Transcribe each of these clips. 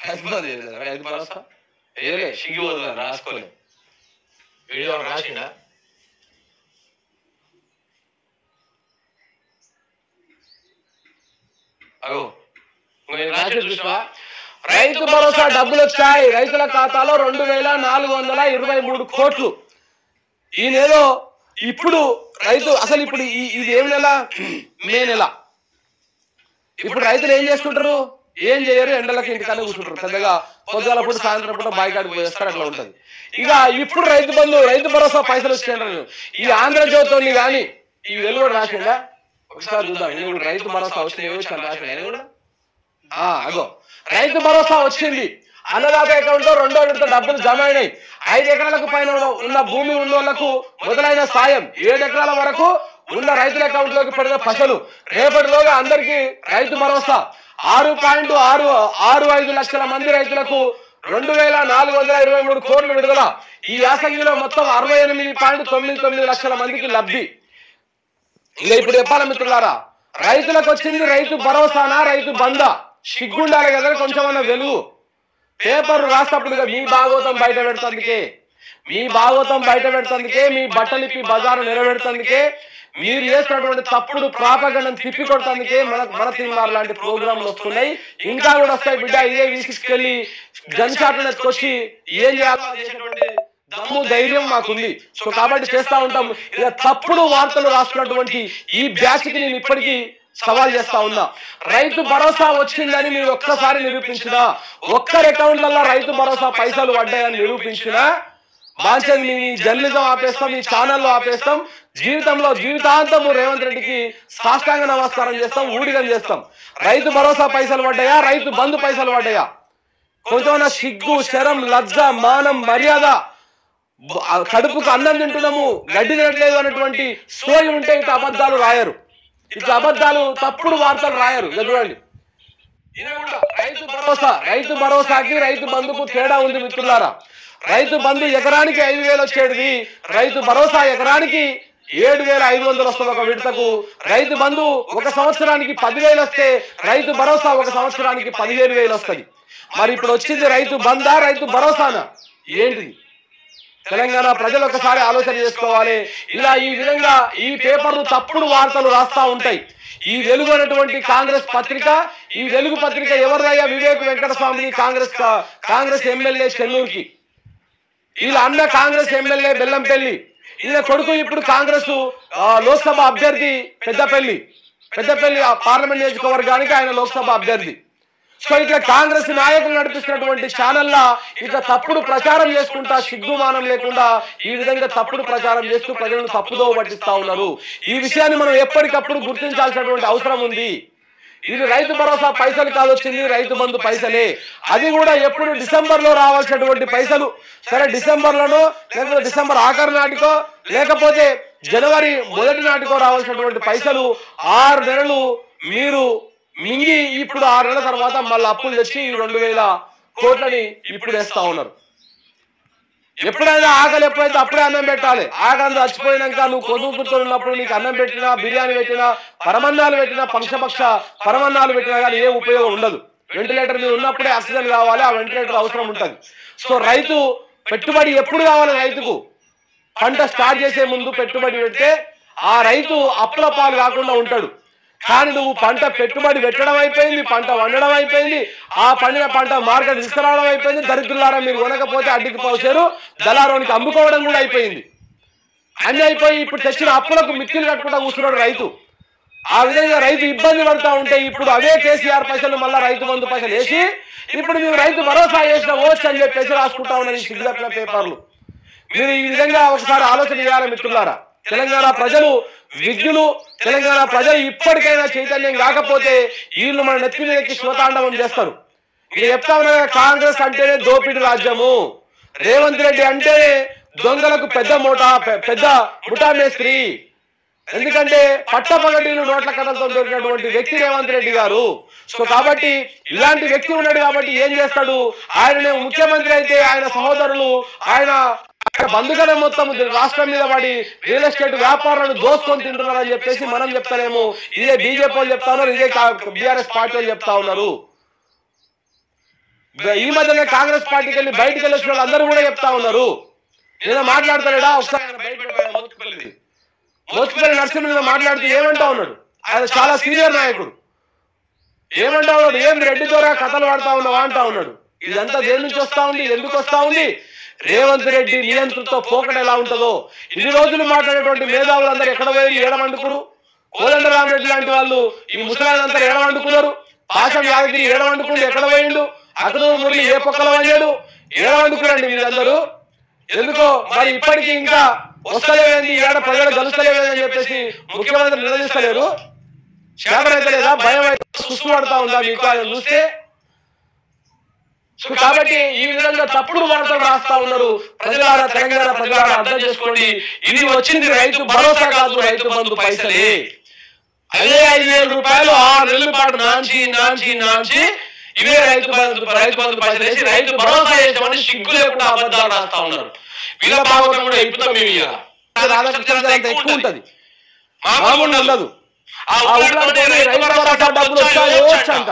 రైతు బంధు రైతు భరోసా ఏలే సిగ్గిపోతుంది రాసుకోలే వీడియో రాసిండా అగో రాసి చూసావా రైతు భరోసా డబ్బులు వచ్చాయి రైతుల ఖాతాలో 2423 కోట్లు ఈ నెల ఇప్పుడు రైతు అసలు ఇప్పుడు ఇది ఏం నెల మే నెల ఇప్పుడు రైతులు ఏం చేసుకుంటారు ఏం చేయరు ఎండలకి ఇంటికన్నా కూర్చుంటారు పెద్దగా పొద్దుగాల పూట సాయంత్రం పూట బాయికాడికి పోయేస్తారు అట్లా ఉంటుంది ఇక ఇప్పుడు రైతు బంధు రైతు భరోసా పైసలు వచ్చాయంటారు ఈ ఆంధ్రజ్యోతి కానీ ఈ వెలుగు రాసిందా ఒకసారి చూద్దాం ఇప్పుడు రైతు భరోసా వచ్చింది రాసిందా అగో రైతు భరోసా వచ్చింది అన్నదాత అకౌంట్ లో 2వ విడత డబ్బులు జమ అయినాయి 5 ఎకరాలకు పైన ఉన్న భూమి ఉన్న వాళ్ళకు మొదలైన సాయం 7 ఎకరాల వరకు ఉన్న రైతుల అకౌంట్ లోకి పడిన పైసలు రేపటిలోగా అందరికీ రైతు భరోసా 6.65 లక్షల మంది రైతులకు 2423 కోట్లు విడుదల ఈ యాసంగిలో మొత్తం 68.99 లక్షల మందికి లబ్ధి ఇక ఇప్పుడు చెప్పాలి మిత్రులారా రైతులకు వచ్చింది రైతు భరోసానా రైతు బందా సిగ్గుండాలి కదా కొంచెమన్నా వెలుగు పేపర్ రాసినప్పుడు మీ భాగవతం బయట పెడుతుందికే మీ బట్టలిప్పి బజారు నెరవేడుతుందికే మీరు చేసినటువంటి తప్పుడు ప్రాపగండను తిప్పి కొడతానికే మన తిరుమల లాంటి ప్రోగ్రాంలు వస్తున్నాయి ఇంకా కూడా వస్తాయి బిడ్డ ఇదే V6కి వెళ్ళి గన్ షాట్లు ఎత్తుకొచ్చి ఏం చేయాలో చేసేటువంటి దమ్ము ధైర్యం మాకుంది సో కాబట్టి చేస్తా ఉంటాం ఇక తప్పుడు వార్తలు రాస్తున్నటువంటి ఈ బ్యాచ్కి నేను ఇప్పటికీ సవాల్ చేస్తా ఉన్నా రైతు భరోసా వచ్చిందని మీరు ఒక్కసారి నిరూపించినా ఒక్కరి అకౌంట్లలో రైతు భరోసా పైసలు పడ్డాయని నిరూపించినా బాంచన్ మీ జర్నలిజం ఆపేస్తాం మీ ఛానల్లో ఆపేస్తాం జీవితాంతము రేవంత్ రెడ్డికి సాష్టాంగ నమస్కారం చేస్తాం ఊడిగం చేస్తాం రైతు భరోసా పైసలు పడ్డాయా రైతు బంధు పైసలు పడ్డాయా కొంచెం సిగ్గు శరం లజ్జ మానం మర్యాద కడుపుకు అన్నం తింటున్నాము గడ్డి తినట్లేదు అనేటువంటి స్టోరీ ఉంటే ఇట్లా అబద్ధాలు రాయరు ఇట్లా అబద్ధాలు తప్పుడు వార్తలు రాయరు చూడండి రైతు భరోసాకి రైతు బంధుకు తేడా ఉంది మిత్రులారా రైతు బంధు ఎకరానికి 5,000 వచ్చేది రైతు భరోసా ఎకరానికి 7,500 వస్తుంది ఒక విడతకు రైతు బంధు ఒక సంవత్సరానికి 10,000 వస్తే రైతు భరోసా ఒక సంవత్సరానికి 15,000 వస్తుంది మరి ఇప్పుడు వచ్చింది రైతు బందా రైతు భరోసానా ఏంటిది తెలంగాణ ప్రజలు ఒకసారి ఆలోచన చేసుకోవాలి ఇలా ఈ విధంగా ఈ పేపర్లు తప్పుడు వార్తలు రాస్తా ఉంటాయి ఈ వెలుగు అనేటువంటి కాంగ్రెస్ పత్రిక ఈ వెలుగు పత్రిక ఎవరిదయ్యా వివేక్ వెంకటస్వామిని కాంగ్రెస్ ఎమ్మెల్యే చెన్నూరుకి వీళ్ళ అన్న కాంగ్రెస్ ఎమ్మెల్యే బెల్లంపల్లి ఈయన కొడుకు ఇప్పుడు కాంగ్రెస్ లోక్సభ అభ్యర్థి పెద్దపల్లి పార్లమెంట్ నియోజకవర్గానికి ఆయన లోక్సభ అభ్యర్థి సో ఇట్లా కాంగ్రెస్ నాయకులు నడిపిస్తున్నటువంటి ఛానల్లా ఇట్లా తప్పుడు ప్రచారం చేసుకుంటా సిగ్గుమానం లేకుండా ఈ విధంగా తప్పుడు ప్రచారం చేస్తూ ప్రజలను తప్పుదో పట్టిస్తా ఉన్నారు ఈ విషయాన్ని మనం ఎప్పటికప్పుడు గుర్తించాల్సినటువంటి అవసరం ఉంది ఇది రైతు భరోసా పైసలు కాదు వచ్చింది రైతు బంధు పైసలే అది కూడా ఎప్పుడు డిసెంబర్లో రావాల్సినటువంటి పైసలు సరే డిసెంబర్లోనో లేకపోతే డిసెంబర్ ఆఖరి నాటికో లేకపోతే జనవరి మొదటి నాటికో రావాల్సినటువంటి పైసలు 6 నెలలు మీరు మింగి ఇప్పుడు 6 నెలల తర్వాత మళ్ళీ అప్పులు తెచ్చి 2,000 కోట్లని ఇప్పుడు వేస్తా ఉన్నారు ఎప్పుడైనా ఆకలి ఎప్పుడైతే అప్పుడే అన్నం పెట్టాలి ఆకలి చచ్చిపోయినాక నువ్వు కొనుక్కుతో ఉన్నప్పుడు నీకు అన్నం పెట్టినా బిర్యానీ పెట్టినా పరమన్నాలు పెట్టినా పంచపక్ష పరమన్నాలు పెట్టినా కానీ ఏం ఉపయోగం ఉండదు వెంటిలేటర్ మీద ఉన్నప్పుడే ఆక్సిజన్ కావాలి ఆ వెంటిలేటర్ అవసరం ఉంటుంది సో రైతు పెట్టుబడి ఎప్పుడు కావాలి రైతుకు పంట స్టార్ట్ చేసే ముందు పెట్టుబడి పెడితే ఆ రైతు అప్పుల పాలు కాకుండా ఉంటాడు కానీ నువ్వు పంట పెట్టుబడి పెట్టడం అయిపోయింది పంట వండడం అయిపోయింది ఆ పండిన పంట మార్కెట్ తీసుకురావడం అయిపోయింది దరిద్రులారా మీరు కొనకపోతే అడ్డికి పోసారు దళారోనికి అమ్ముకోవడం కూడా అయిపోయింది అన్ని అయిపోయి ఇప్పుడు తెచ్చిన అప్పులకు మిత్తులు కట్టుకుంటా కూర్చున్నాడు రైతు ఆ విధంగా రైతు ఇబ్బంది పడుతూ ఉంటే ఇప్పుడు అదే కేసీఆర్ పైసలు మళ్ళీ రైతు బంధు పైసలు వేసి ఇప్పుడు మేము రైతు భరోసా చేసిన ఓట్స్ అని చెప్పేసి రాసుకుంటా ఉన్నారు ఈ సిగ్గుదట్ల పేపర్లు మీరు ఈ విధంగా ఒకసారి ఆలోచన చేయాలి మిత్రులారా తెలంగాణ ప్రజలు విజ్ఞులు తెలంగాణ ప్రజలు ఇప్పటికైనా చైతన్యం కాకపోతే వీళ్ళు మన నెత్తి మీదకి శివతాండవం చేస్తారు ఇక చెప్తా ఉన్నా కాంగ్రెస్ అంటేనే దోపిడి రాజ్యము రేవంత్ రెడ్డి అంటేనే దొంగలకు పెద్ద ముఠా మేస్త్రి ఎందుకంటే పట్టపగడ్డీలు నోట్ల కథలతో దొరికినటువంటి వ్యక్తి రేవంత్ రెడ్డి గారు సో కాబట్టి ఇలాంటి వ్యక్తి ఉన్నాడు కాబట్టి ఏం చేస్తాడు ఆయన ముఖ్యమంత్రి అయితే ఆయన సహోదరులు ఆయన బంధుగణ మొత్తం రాష్ట్రం మీద పడి రియల్ ఎస్టేట్ వ్యాపారాలను దోసుకొని తింటున్నారని చెప్పేసి మనం చెప్తారేమో ఇదే బీజేపీ వాళ్ళు చెప్తా ఉన్నారు ఇదే బీఆర్ఎస్ పార్టీ వాళ్ళు చెప్తా ఉన్నారు ఈ మధ్యనే కాంగ్రెస్ పార్టీకి వెళ్ళి బయటికి వెళ్ళి వచ్చిన వాళ్ళు అందరూ కూడా చెప్తా ఉన్నారు. నేను మాట్లాడతాడా ఒకసారి మోత్కుపల్లి నరసింహ మాట్లాడుతూ ఏమంటా ఉన్నాడు, ఆయన చాలా సీనియర్ నాయకుడు. ఏమంటా ఉన్నాడు, ఏం రెడ్డి ద్వారా కథలు పడతా ఉన్నావా అంటా ఉన్నాడు. ఇదంతా దేని నుంచి వస్తా ఉంది, ఎందుకు వస్తా ఉంది? రేవంత్ రెడ్డి నియంత్రణతో పోకడ ఎలా ఉంటుందో. ఇన్ని రోజులు మాట్లాడేటువంటి మేధావులందరూ ఎక్కడ పోయి ఏడవండుకురు? కోదండరామరెడ్డి లాంటి వాళ్ళు ఈ ముసలాళ్ళంతా ఏడవండుకున్నారు. పాషం యాదగిరి ఏడవండుకుంటూ ఎక్కడ పోయిండు? అతను మురళి ఏ పొక్కల వండాడు? ఏడవండుకురండి మీరందరూ. ఎందుకో మరి ఇప్పటికీ ఇంకా వస్తలేదండి, ఏడ ప్రజలు గెలుస్తలేదని చెప్పేసి ముఖ్యమంత్రి నిలదీస్తలేరు. చేతనైతే లేదా, భయం అయితే సుస్సు పడతా ఉందా మీకు ఆయన చూస్తే? కాబట్టి ఈ విధంగా తప్పుడు వార్తలు రాస్తా ఉన్నారు. ప్రజలారా, తెలంగాణ ప్రజలారా అర్థం చేసుకోండి, ఇది వచ్చింది రైతు భరోసా కాదు, రైతు బంధు పైసలే. అదే 5,000 రూపాయలు 6 నెలల పాటు నాంచి ఇవే రైతు బంధు పైసలేసి రైతు భరోసా చేసామని సిగ్గు లేకుండా అబద్ధాలు రాస్తా ఉన్నారు. వీళ్ళ భాగవతం కూడా ఎక్కుతాం మేము. రాధాకృష్ణ ఎక్కువ ఉంటది, మామూలు ఉండదు. ఆ ఊళ్ళో రైతు భరోసా డబ్బులు వచ్చాయంట.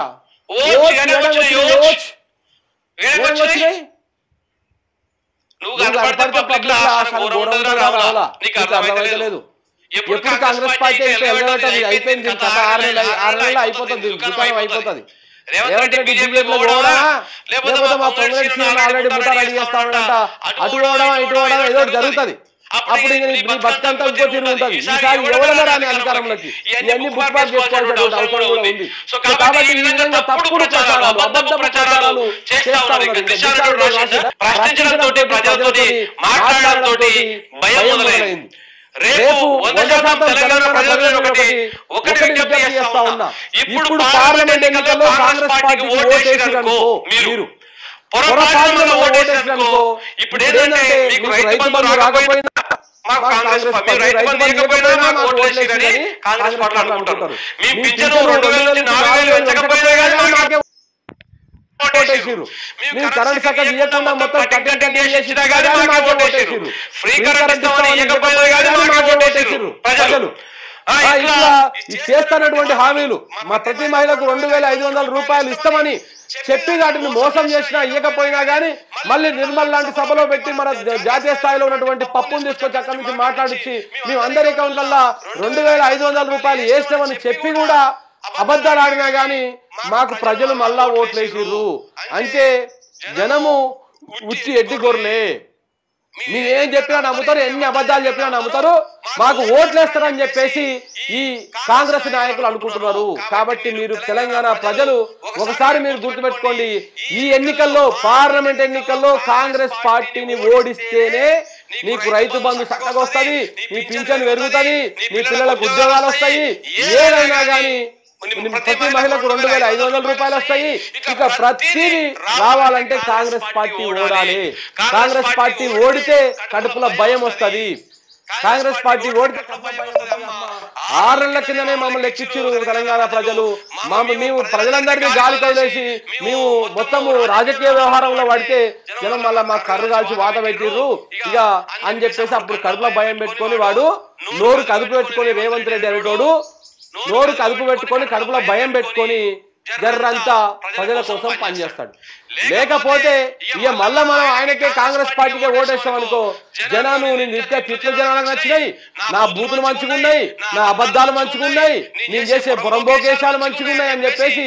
ఎప్పుడు కాంగ్రెస్ పార్టీ అయిపోయింది, 6 నెలలు అయిపోతుంది, దుకాణం అయిపోతుంది. రేవంత్ రెడ్డి బీజేపీలో పోవడా, లేకపోతే మా కాంగ్రెస్ ఆల్రెడీ ముఠా రెడీ చేస్తా ఉన్నాడంట, అటు పోవడం ఇటు పోవడం ఏదో జరుగుతుంది. అప్పుడు బతుకంతా ఇంకో తిరుగు ఉంటుంది. ఈసారి ఎవరైనా రాని అధికారంలోకి ఇవన్నీ బుక్బాక్ చేసుకోవాల్సినటువంటి అవసరం కూడా ఉంది. కాబట్టి ఈ విధంగా తప్పుడు ప్రచారాలు, అబద్ధ ప్రచారాలు చేస్తా ఉన్నారు. ప్రశ్నించడంతో, ప్రజలతోటి మాట్లాడడంతో భయం మొదలైంది. రేపు 100% తెలంగాణ ప్రజలను ఒకటి విజ్ఞప్తి చేస్తా ఉన్నా, ఇప్పుడు పార్లమెంట్ ఎన్నికల్లో కాంగ్రెస్ పార్టీకి ఓటేసిరనుకో, మీరు పొరపాటున ఓటేసిరనుకో, ఇప్పుడు ఏంటంటే మీకు రైతు బంధు రాకపోయినా కాంగ్రెస్ పార్టీ, రైతు బంధు లేకపోయినా మాకు ఓటేసిరని కాంగ్రెస్ పార్టీ అనుకుంటారు. మీ పింఛను 2,000 నుంచి 4,000 పెంచకపోయినా మాకే ఓటేసిరు. మీరు కరెంట్ చక్కగా ఇవ్వకుండా మొత్తం కట్టి చేసినా కానీ మాకే ఓటేసిరు. ఫ్రీ కరెంట్ మాకే ఓటేసిరు ప్రజలు. ఇట్లా చేస్తున్నటువంటి హామీలు, మా ప్రతి మహిళకు 2,500 రూపాయలు ఇస్తామని చెప్పి వాటిని మోసం చేసినా ఇవ్వకపోయినా కానీ మళ్ళీ నిర్మల్ లాంటి సభలో పెట్టి మన జాతీయ స్థాయిలో ఉన్నటువంటి పప్పును తీసుకొచ్చి అక్కడి నుంచి మాట్లాడించి మేము అందరి అకౌంట్లలో 2,500 రూపాయలు వేస్తామని చెప్పి కూడా అబద్ధాలు ఆడినా గాని మాకు ప్రజలు మళ్ళా ఓట్లేసిర్రు. అంటే జనము ఉచ్చి ఎడ్డి గొర్రెలే, మీరేం చెప్పినా నమ్ముతారు, ఎన్ని అబద్ధాలు చెప్పినా నమ్ముతారు, మాకు ఓట్లేస్తారని చెప్పేసి ఈ కాంగ్రెస్ నాయకులు అనుకుంటున్నారు. కాబట్టి మీరు తెలంగాణ ప్రజలు ఒకసారి మీరు గుర్తుపెట్టుకోండి, ఈ ఎన్నికల్లో, పార్లమెంట్ ఎన్నికల్లో కాంగ్రెస్ పార్టీని ఓడిస్తేనే నీకు రైతు బంధు చక్కగా వస్తుంది, నీ పింఛను పెరుగుతుంది, నీ పిల్లలకు ఉద్యోగాలు వస్తాయి, ఏదైనా కానీ ప్రతి మహిళకు 2,500 రూపాయలు వస్తాయి. ఇక ప్రతిదీ రావాలంటే కాంగ్రెస్ పార్టీ ఓడాలి. కాంగ్రెస్ పార్టీ ఓడితే కడుపులో భయం వస్తుంది. కాంగ్రెస్ పార్టీ ఓడితే 6 నెలల కిందనే మమ్మల్ని ఎక్కించారు తెలంగాణ ప్రజలు. మేము ప్రజలందరినీ గాలి కదిలేసి మేము మొత్తము రాజకీయ వ్యవహారంలో పడితే జనం మళ్ళీ మా కర్రు కాల్చి వాత పెట్టిర్రు ఇక అని చెప్పేసి అప్పుడు కడుపులో భయం పెట్టుకొని వాడు నోరు కదుపు పెట్టుకొని రేవంత్ రెడ్డి అనేటోడు నోరు కదుపు పెట్టుకొని కడుపులో భయం పెట్టుకొని జర్రంతా ప్రజల కోసం పనిచేస్తాడు. లేకపోతే ఇక మళ్ళా మనం ఆయనకే కాంగ్రెస్ పార్టీకే ఓటేస్తాం అనుకో, జనాలు నిత్య తిట్ల జనాలకు నచ్చినాయి, నా బూతులు మంచిగున్నాయి, నా అబద్ధాలు మంచిగున్నాయి, నేను చేసే బురంబోకేశాలు మంచిగున్నాయి అని చెప్పేసి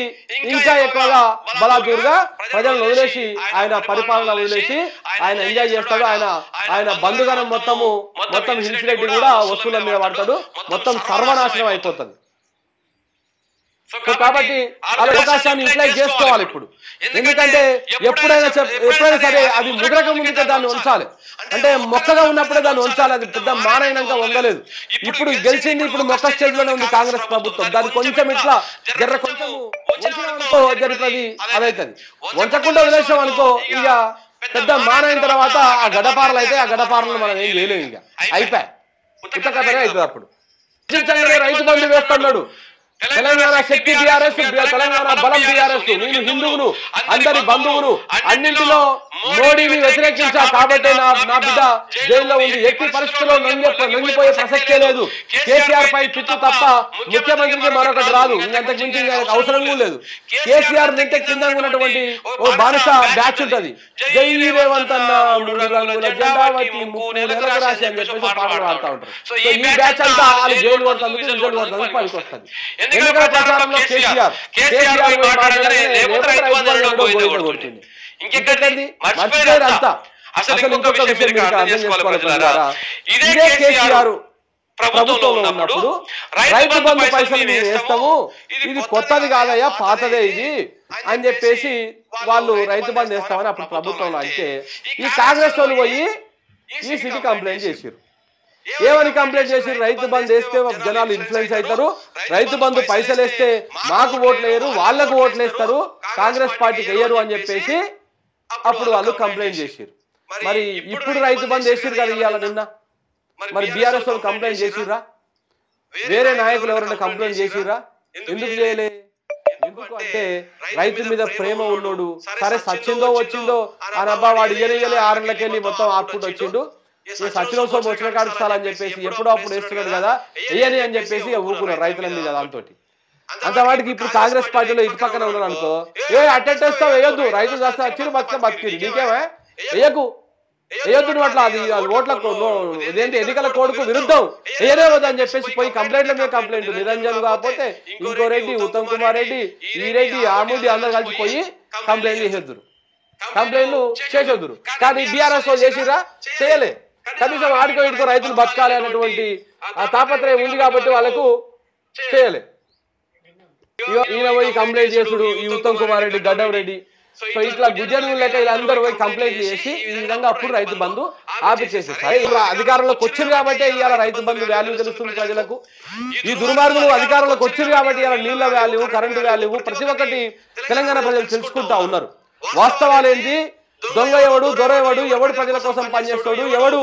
ఇంకా ఎక్కువగా బలాదూరుగా ప్రజలను వదిలేసి ఆయన పరిపాలన వదిలేసి ఆయన ఎంజాయ్ చేస్తాడు. ఆయన బంధుగణం మొత్తం హిల్స్ రెడ్డి కూడా వస్తువుల మీద పడతాడు, మొత్తం సర్వనాశనం అయిపోతుంది. కాబట్టి అవకాశాన్ని యూటిలైజ్ చేసుకోవాలి ఇప్పుడు. ఎందుకంటే ఎప్పుడైనా సరే అది ముద్రక ముందుకే దాన్ని ఉంచాలి, అంటే మొక్కగా ఉన్నప్పుడే దాన్ని ఉంచాలి. అది పెద్ద మానైనాక వంగలేదు. ఇప్పుడు గెలిచింది, ఇప్పుడు మొక్క స్టేజ్ లోనే ఉంది కాంగ్రెస్ ప్రభుత్వం. దాన్ని కొంచెం ఇట్లా కొంచెం వంచినామనుకో జరుగుతుంది, అదైతుంది. వంచకుండా వదిలేసాం అనుకో ఇక పెద్ద మానైన తర్వాత ఆ గడపారలు అయితే ఆ గడపారలను మనం ఏం చేయలేము, ఇక అయిపోయి పుట్టకథనే అవుతుంది. అప్పుడు రైతు బంధు వేస్తున్నాడు, తెలంగాణ శక్తి బీఆర్ఎస్, తెలంగాణ బలం బీఆర్ఎస్, నేను హిందువును, అందరి బంధువును, అన్నింటిలో మోడీని వ్యతిరేకించా కాబట్టి నా బిడ్డ జైల్లో ఉంది. ఎట్టి పరిస్థితుల్లో లొంగిపోయే ప్రసక్తే లేదు. కేసీఆర్ పై చిత్తు తప్ప ముఖ్యమంత్రికి మరొకటి రాదు. ఇంకంతకు మించి అవసరం లేదు. కేసీఆర్ నింటే కింద ఉన్నటువంటి ఓ బానిస బ్యాచ్ ఉంటది. జై రేవంత్ అన్న 3 రంగుల జెండా బట్టి 3 నెలలకు రాసి అని చెప్పేసి పాటలు పాడుతూ ఉంటారు. సో ఈ బ్యాచ్ అంతా వాళ్ళు జైలు పడుతుంది, రిజల్ట్ పడుతుంది, పనికి వస్తుంది. ఎన్నికల ప్రచారంలో కేసీఆర్ ఇంకెక్కడి మర్చిపోయారు అంతా. అసలు ఇంకొక విషయం మీరు అర్థం చేసుకోవాలి. ఇదే కేసీఆర్ ప్రభుత్వంలో ఉన్నప్పుడు రైతు బంధు పైసలు మేము వేస్తాము, ఇది కొత్తది కాదయ్యా పాతదే ఇది అని చెప్పేసి వాళ్ళు రైతు బంధు వేస్తామని అప్పుడు ప్రభుత్వంలో అంటే ఈ కాంగ్రెస్ వాళ్ళు పోయి ఈ సిటీ కంప్లైంట్ చేసారు. ఏమని కంప్లైంట్ చేసి రైతు బంధు వేస్తే జనాలు ఇన్ఫ్లుయెన్స్ అవుతారు, రైతు బంధు పైసలు వేస్తే మాకు ఓట్లు వేయరు, వాళ్లకు ఓట్లు వేస్తారు, కాంగ్రెస్ పార్టీకి వేయరు అని చెప్పేసి అప్పుడు వాళ్ళు కంప్లైంట్ చేసారు. మరి ఇప్పుడు రైతు బంధు వేసారు కదా ఇవాళ నిన్న, మరి బీఆర్ఎస్ వాళ్ళు కంప్లైంట్ చేసిర్రా? వేరే నాయకులు ఎవరైనా కంప్లైంట్ చేసిర్రా? ఎందుకు చేయలే? ఎందుకు అంటే రైతు మీద ప్రేమ ఉన్నోడు, సరే సచ్చిందో వచ్చిందో అని అబ్బా వాడు ఇయ్యలే 6 నెలలకి వెళ్ళి మొత్తం ఆపుకుంటూ వచ్చిండు, సచినోత్సవం వచ్చిన కాడికి చాలని చెప్పేసి ఎప్పుడో అప్పుడు వేస్తున్నాడు కదా వేయని అని చెప్పేసి ఊరుకున్నారు రైతుల మీద. దాంతో అంత వాటికి ఇప్పుడు కాంగ్రెస్ పార్టీలో ఇటు పక్కన ఉన్నారు అనుకో, అట్టేస్తావు వేయొద్దు, రైతులు చేస్తా వచ్చిరు బతికి నీకేమే వేయకు వేయొద్దు అట్లా, అది ఓట్లకు ఇదేంటి ఎన్నికల కోడ్కు విరుద్ధం వేయనే వద్దు అని చెప్పేసి పోయి కంప్లైంట్ల మీద కంప్లైంట్, నిరంజన్ కాకపోతే ఇంకో రెడ్డి, ఉత్తమ్ కుమార్ రెడ్డి, ఈ రెడ్డి, ఆముడి అందరు కలిసి పోయి కంప్లైంట్ చేసేద్దురు, కంప్లైంట్లు చేసేద్దురు. కానీ బీఆర్ఎస్ వాళ్ళు చేసిరా? చేయలే. కనీసం ఆడికో ఇటుకో రైతులు బతకాలి అన్నటువంటి ఆ తాపత్రయం ఉంది కాబట్టి వాళ్ళకు చేయలే. ఈయన పోయి కంప్లైంట్ చేసుడు, ఈ ఉత్తమ్ కుమార్ రెడ్డి, గడ్డం రెడ్డి, సో ఇట్లా గుజరాత్ లేక వీళ్ళందరూ పోయి కంప్లైంట్లు చేసి ఈ విధంగా అప్పుడు రైతు బంధు ఆపిచేసేసారు. ఇలా అధికారంలోకి వచ్చారు కాబట్టి ఇవాళ రైతు బంధు వాల్యూ తెలుస్తుంది ప్రజలకు. ఈ దుర్మార్గులు అధికారంలోకి వచ్చారు కాబట్టి ఇలా నీళ్ల వాల్యూ, కరెంటు వాల్యూ ప్రతి ఒక్కటి తెలంగాణ ప్రజలు తెలుసుకుంటా ఉన్నారు. వాస్తవాలు ఏంటి, దొంగ ఎవడు, దొర ఎవడు, ఎవడు ప్రజల కోసం పనిచేస్తాడు, ఎవడు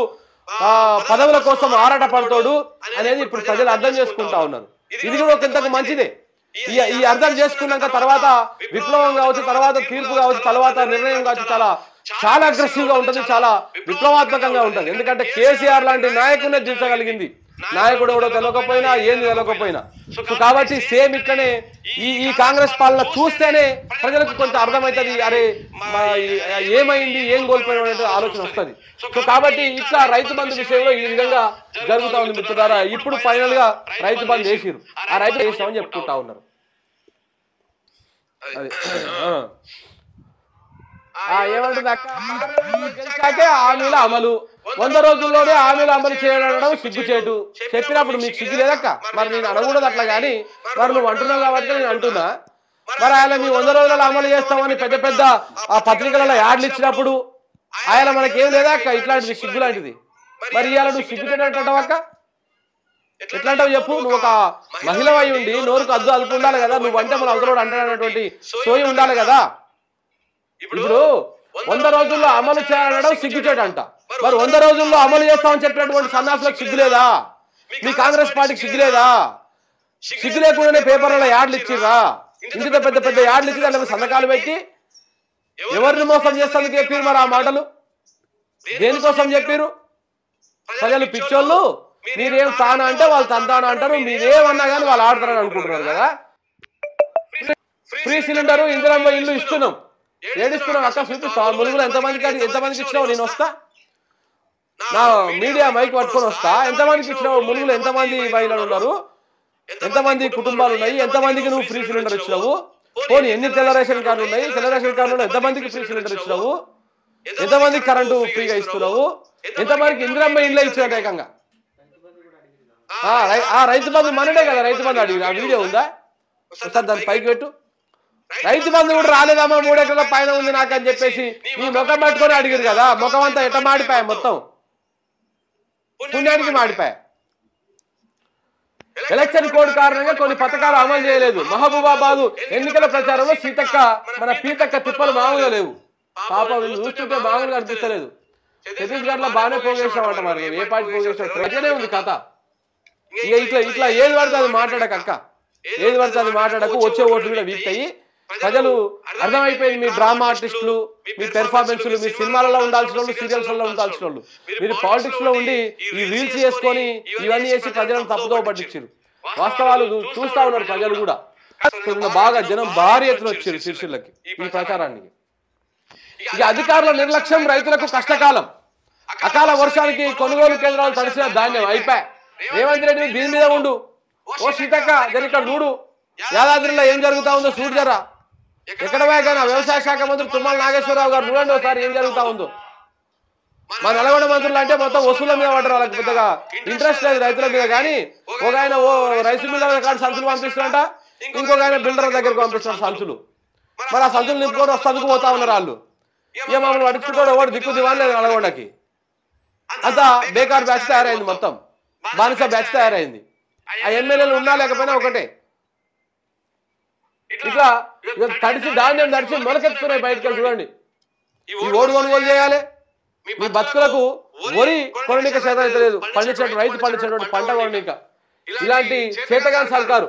పదవుల కోసం ఆరాట పడతాడు అనేది ఇప్పుడు ప్రజలు అర్థం చేసుకుంటా ఉన్నారు. ఇది కూడా ఒక ఇంతకు మంచిదే. ఈ అర్థం చేసుకున్నాక తర్వాత విప్లవం కావచ్చు, తర్వాత తీర్పు కావచ్చు, తర్వాత నిర్ణయం కావచ్చు చాలా అగ్రెసివ్ గా ఉంటుంది, చాలా విప్లవాత్మకంగా ఉంటుంది. ఎందుకంటే కేసీఆర్ లాంటి నాయకుడిని దించగలిగింది. నాయకుడు ఎవడో తెలియకపోయినా ఏంది తెలియకపోయినా. సో కాబట్టి సేమ్ ఇట్లనే ఈ కాంగ్రెస్ పాలన చూస్తేనే ప్రజలకు కొంత అర్థమవుతుంది, అరే ఏమైంది, ఏం కోల్పోయిన అనే ఆలోచన వస్తుంది. సో కాబట్టి ఇట్లా రైతు బంధు విషయంలో ఈ విధంగా జరుగుతా ఉంది మిత్రులారా. ఇప్పుడు ఫైనల్ గా రైతు బంధు వేసిరు, ఆ రైతు వేసామని చెప్పుకుంటా ఉన్నారు. ఏమంటుంది అక్క, హామీల అమలు 100 రోజుల్లోనే హామీలు అమలు చేయడం సిగ్గుచేటు. చెప్పినప్పుడు మీకు సిగ్గు లేదక్క, మరి నేను అనకూడదు అట్లా, కానీ మరి నువ్వు అంటున్నావు కాబట్టి నేను అంటున్నా. మరి ఆయన మీ 100 రోజులలో అమలు చేస్తామని పెద్ద పెద్ద ఆ పత్రికలలో యాడ్లు ఇచ్చినప్పుడు ఆయన మనకేం లేదా అక్క ఇట్లాంటిది సిగ్గు లాంటిది. మరి ఇవాళ నువ్వు సిగ్గుచేటంటావు అక్క, ఎట్లా అంటావు చెప్పు? నువ్వు ఒక మహిళ అయి ఉండి నోరుకు అదుపు ఉండాలి కదా, నువ్వు అంటే మన అవతలోడు అంటాడనేటువంటి సోయి ఉండాలి కదా. ఇప్పుడు 100 రోజుల్లో అమలు చేయాలనడం సిగ్గుచేటంట. మరి 100 రోజుల్లో అమలు చేస్తామని చెప్పినటువంటి సన్నాసులకు సిగ్గు లేదా? మీ కాంగ్రెస్ పార్టీకి సిగ్గు లేదా? సిగ్గు లేకుండానే పేపర్లలో యాడ్లు ఇచ్చిర్రా? ఇంత పెద్ద పెద్ద యాడ్లు ఇచ్చి దాని సంతకాలు పెట్టి ఎవరిని మోసం చేస్తానికి చెప్పారు మరి ఆ మాటలు? దేనికోసం చెప్పారు? ప్రజలు పిచ్చోళ్ళు, మీరేం తానా అంటే వాళ్ళు తంతానా అంటారు, మీరేమన్నా కానీ వాళ్ళు ఆడతారని అనుకుంటున్నారు కదా. ఫ్రీ సిలిండరు, ఇందిరమ్మ ఇల్లు ఇస్తున్నాం, ఏడిస్తున్నాం అక్క, చూపిస్తావు ములుగులో ఎంతమందికి ఇచ్చినావు? నేను వస్తా, నా మీడియా మైక్ పట్టుకొని వస్తా, ఎంతమందికి ఇచ్చినావు? ములుగులో ఎంతమంది మహిళలు ఉన్నారు, ఎంతమంది కుటుంబాలు ఉన్నాయి, ఎంతమందికి నువ్వు ఫ్రీ సిలిండర్ ఇచ్చినావు? పోనీ ఎన్ని తెల్ల రేషన్ కార్డులు ఉన్నాయి, తెల్ల రేషన్ కార్డులో ఎంతమందికి ఫ్రీ సిలిండర్ ఇచ్చినావు? ఎంతమందికి కరెంటు ఫ్రీగా ఇస్తున్నావు? ఎంతమందికి ఇందిరమ్మ ఇళ్ళే ఇచ్చినట్టు ఏకంగా? రైతు బంధు మనడే కదా రైతు బంధు అడిగి, ఆ వీడియో ఉందా? సార్ దాన్ని పైకి పెట్టు. రైతు బంధు కూడా రాలేదమ్మా, 3 ఎకరాల పైన ఉంది నాకు అని చెప్పేసి నీ ముఖం పట్టుకొని అడిగారు కదా. ముఖం అంతా ఎట్ట మాడిపోయా, మొత్తం పుణ్యానికి మాడిపోయా. ఎలక్షన్ కోడ్ కారణంగా కొన్ని పథకాలు అమలు చేయలేదు. మహబూబాబాద్ ఎన్నికల ప్రచారంలో సీతక్క మన పీతక్క తిప్పలు మామూలుగా లేవు. పాప వీళ్ళు చూస్తుంటే మామూలుగా అనిపిస్తలేదు. ఛత్తీస్గఢ్ లో బాగానే పోగేసామంట, మరి ఏ పార్టీ పోగేసాం ప్రజనే ఉంది కథ. ఇట్లా ఏది పడితే అది మాట్లాడక అక్క. ఏది పడితే అది మాట్లాడకు, వచ్చే ఓట్లు కూడా వీక్తాయి. ప్రజలు అర్థమైపోయింది, మీ డ్రామా ఆర్టిస్టులు, మీ పెర్ఫార్మెన్స్లు, మీ సినిమాలలో ఉండాల్సిన వాళ్ళు, సీరియల్స్లో ఉండాల్సిన వాళ్ళు, మీరు పాలిటిక్స్ లో ఉండి ఈ రీల్స్ చేసుకొని ఇవన్నీ చేసి ప్రజలను తప్పుదో పట్టించారు. వాస్తవాలు చూస్తా ఉన్నారు ప్రజలు కూడా. బాగా జనం భారీ ఎత్తున వచ్చారు సిరిసిల్లకి ఈ ప్రచారానికి. ఇక అధికారుల నిర్లక్ష్యం, రైతులకు కష్టకాలం. అకాల వర్షానికి కొనుగోలు కేంద్రాలు తడిసిన ధాన్యం అయిపోయా. రేవంత్ రెడ్డి దీని మీద ఉండు. ఓ సీతక్క జర ఇక్కడ చూడు, యాదాద్రిలో ఏం జరుగుతా ఉందో చూడు జరా. ఎక్కడ పోయాకైనా వ్యవసాయ శాఖ మంత్రి తుమ్మల నాగేశ్వరరావు గారు చూడండి ఒకసారి ఏం జరుగుతా ఉందో. మా నల్గొండ మంత్రులు అంటే మొత్తం వసూల మీద పడ్డారు, వాళ్ళకి పెద్దగా ఇంట్రెస్ట్ లేదు రైతుల మీద. కానీ ఒక ఆయన ఓ రైస్ మిల్లర్ కాదు సంచులు పంపిస్తారంట, ఇంకొక ఆయన బిల్డర్ దగ్గరికి పంపిస్తున్నారు సంచులు. మరి ఆ సంచులు నింపుకొని వస్తూ పోతా ఉన్నారు వాళ్ళు. ఇక మమ్మల్ని పట్టించుకుంటాడు ఎవరు దిక్కు దివాన్ లేదు నల్గొండకి. అంతా బేకార్ బ్యాచ్ తయారైంది, మొత్తం బానిస బ్యాచ్ తయారైంది. ఆ ఎమ్మెల్యేలు ఉన్నా లేకపోయినా ఒకటే. ఇట్లా తడిసి ధాన్యం తడిసి మొలకెత్తుతున్నాయి బయటకు చూడండి. ఈ ఓడు కొనుగోలు చేయాలి, మీ బతుకులకు వరి కొననీక చేత అయితే లేదు, పండించేటువంటి రైతు పండించేటువంటి పంట కొననీక. ఇలాంటి చేతగాని సర్కారు